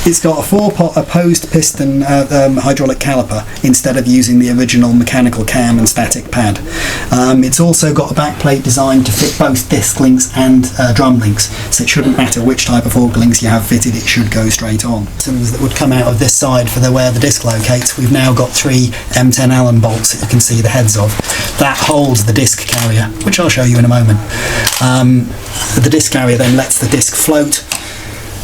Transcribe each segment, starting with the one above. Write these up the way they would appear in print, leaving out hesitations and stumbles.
It's got a 4-pot opposed piston hydraulic caliper instead of using the original mechanical cam and static pad. It's also got a backplate designed to fit both disc links and drum links, so it shouldn't matter which type of auger links you have fitted, it should go straight on. Pistons that would come out of this side for where the disc locates, we've now got 3 M10 Allen bolts that you can see the heads of. That holds the disc carrier, which I'll show you in a moment. The disc carrier then lets the disc float.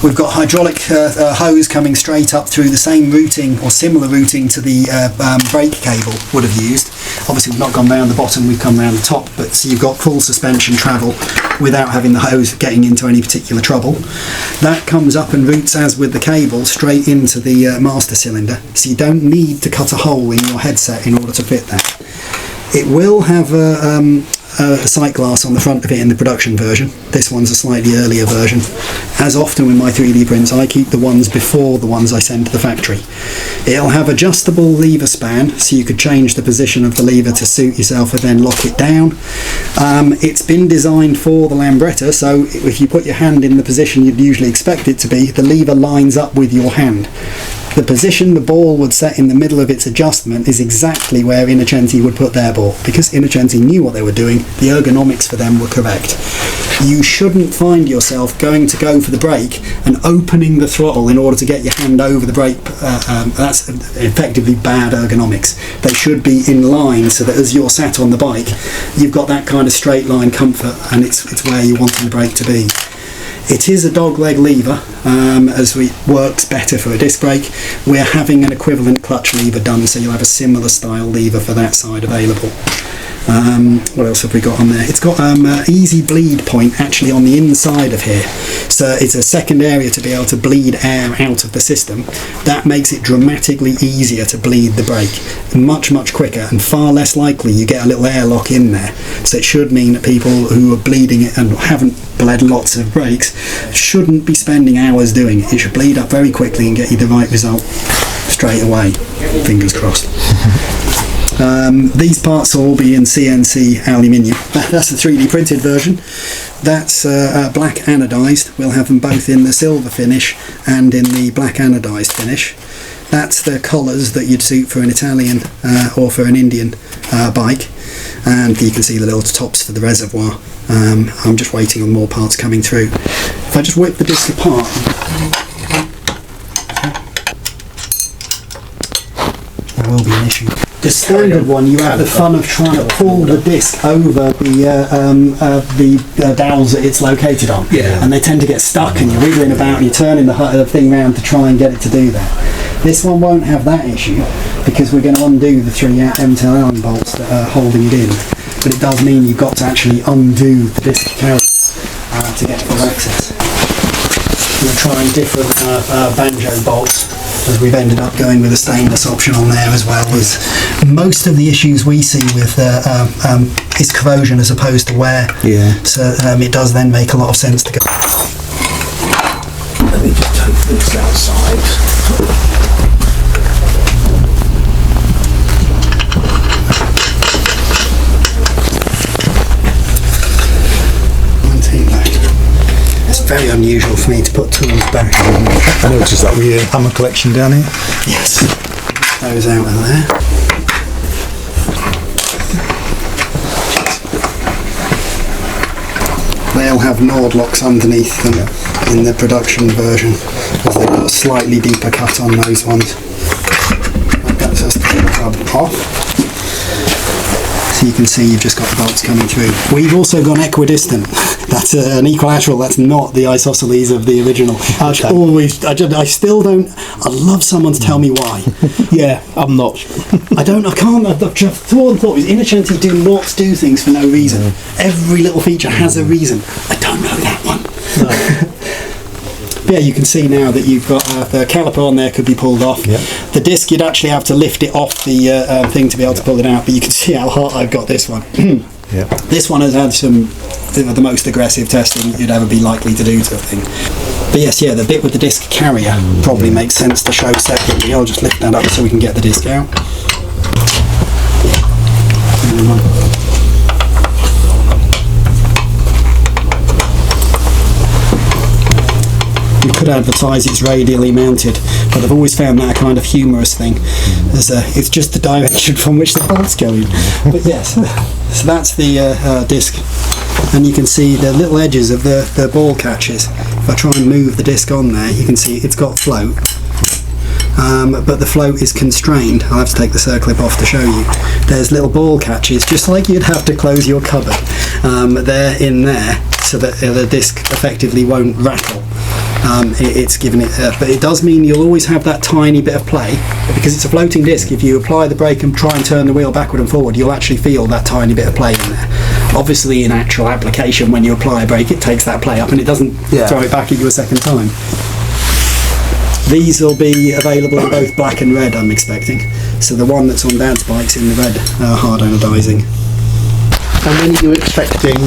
We've got hydraulic hose coming straight up through the same routing or similar routing to the brake cable would have used. Obviously we've not gone round the bottom, we've come round the top, but so you've got full suspension travel without having the hose getting into any particular trouble. That comes up and routes, as with the cable, straight into the master cylinder, so you don't need to cut a hole in your headset in order to fit that. It will have a sight glass on the front of it in the production version. This one's a slightly earlier version. As often with my 3D prints, I keep the ones before the ones I send to the factory. It'll have adjustable lever span, so you could change the position of the lever to suit yourself and then lock it down. It's been designed for the Lambretta, so if you put your hand in the position you'd usually expect it to be, the lever lines up with your hand. The position the ball would set in the middle of its adjustment is exactly where Innocenti would put their ball, because Innocenti knew what they were doing, the ergonomics for them were correct. You shouldn't find yourself going to go for the brake and opening the throttle in order to get your hand over the brake. That's effectively bad ergonomics. They should be in line so that as you're sat on the bike, you've got that kind of straight line comfort, and it's where you want the brake to be. It is a dog leg lever, as it works better for a disc brake. We're having an equivalent clutch lever done, so you'll have a similar style lever for that side available. What else have we got on there? It's got easy bleed point actually on the inside of here, so it's a second area to be able to bleed air out of the system. That makes it dramatically easier to bleed the brake, much quicker, and far less likely you get a little airlock in there. So it should mean that people who are bleeding it and haven't bled lots of brakes shouldn't be spending hours doing it. It should bleed up very quickly and get you the right result straight away. Fingers crossed. These parts will all be in CNC aluminium. That's the 3D printed version. That's black anodized. We'll have them both in the silver finish and in the black anodized finish. That's the collars that you'd suit for an Italian or for an Indian bike, and you can see the little tops for the reservoir. I'm just waiting on more parts coming through. If I just whip the disc apart, there will be an issue. The standard one, you have the fun of trying to pull the disc over the dowels that it's located on, and they tend to get stuck, and you're wiggling about and you're turning the thing round to try and get it to do that. This one won't have that issue because we're going to undo the 3 M10 Allen bolts that are holding it in, but it does mean you've got to actually undo the disc carrier to get full access. We're trying different banjo bolts, as we've ended up going with a stainless option on there as well. As most of the issues we see with is corrosion as opposed to wear. So it does then make a lot of sense to go. Let me just take this outside. Very unusual for me to put tools back. I noticed that with your hammer collection down here. Yes. Those out of there. They'll have Nord locks underneath them in the production version, as they've got a slightly deeper cut on those ones. That's just the hub off. So you can see you've just got the bolts coming through. We've also gone equidistant. That's an equilateral. That's not the isosceles of the original. I still don't. I'd love someone to tell me why. Yeah, I'm not. I can't. I've thought is Innocenti do not do things for no reason. Every little feature has a reason. I don't know that one. No. Yeah, you can see now that you've got the caliper on there could be pulled off. The disc, you'd actually have to lift it off the thing to be able to pull it out, but you can see how hot I've got this one. This one has had some the most aggressive testing you'd ever be likely to do to a thing. But yes, the bit with the disc carrier probably makes sense to show separately. I'll just lift that up so we can get the disc out. We could advertise it's radially mounted, but I've always found that a kind of humorous thing. It's just the direction from which the bolt's going. But yes, so that's the disc. And you can see the little edges of the ball catches. If I try and move the disc on there, you can see it's got float. But the float is constrained. I'll have to take the circlip off to show you. There's little ball catches, just like you'd have to close your cupboard. They're in there so that the disc effectively won't rattle. It's given it, but it does mean you'll always have that tiny bit of play, because it's a floating disc. If you apply the brake and try and turn the wheel backward and forward, you'll actually feel that tiny bit of play in there. Obviously, in actual application, when you apply a brake, it takes that play up and it doesn't throw it back at you a second time. These will be available in both black and red, I'm expecting. So the one that's on Dad's bike's in the red hard anodising. And when are you expecting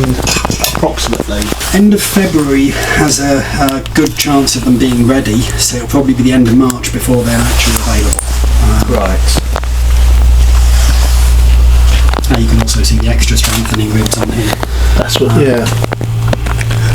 approximately? End of February has a good chance of them being ready, so it'll probably be the end of March before they're actually available. Right. You can also see the extra strengthening ribs on here. That's what. Yeah.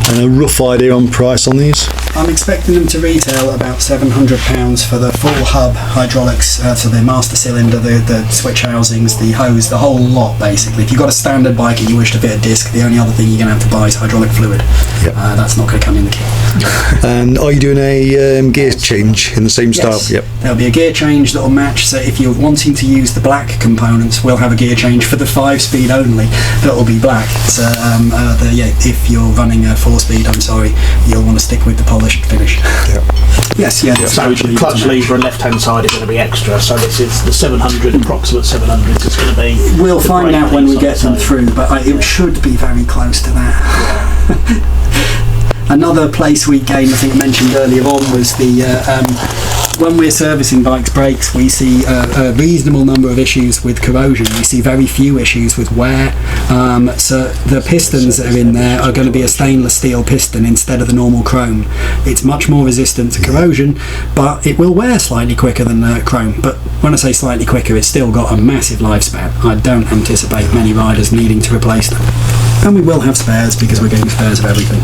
And a rough idea on price on these? I'm expecting them to retail about £700 for the full hub hydraulics, so the master cylinder, the switch housings, the hose, the whole lot basically. If you've got a standard bike and you wish to fit a disc, the only other thing you're going to have to buy is hydraulic fluid. Yep. That's not going to come in the kit. And are you doing a gear change in the same style? Yes. Yep. There'll be a gear change that'll match, so if you're wanting to use the black components, we'll have a gear change for the 5-speed only that'll be black. So if you're running a 4-speed, I'm sorry, you'll want to stick with the polished finish. Yep. Yes, yeah. So the clutch lever and left-hand side is going to be extra. So this is the 700, approximate 700 is going to be. We'll find out when we get them through, but it should be very close to that. Another place we came, I think I mentioned earlier on, was the when we're servicing bikes' brakes, we see a reasonable number of issues with corrosion. We see very few issues with wear. So the pistons that are in there are going to be a stainless steel piston instead of the normal chrome. It's much more resistant to corrosion, but it will wear slightly quicker than chrome. But when I say slightly quicker, it's still got a massive lifespan. I don't anticipate many riders needing to replace them. And we will have spares, because we're getting spares of everything.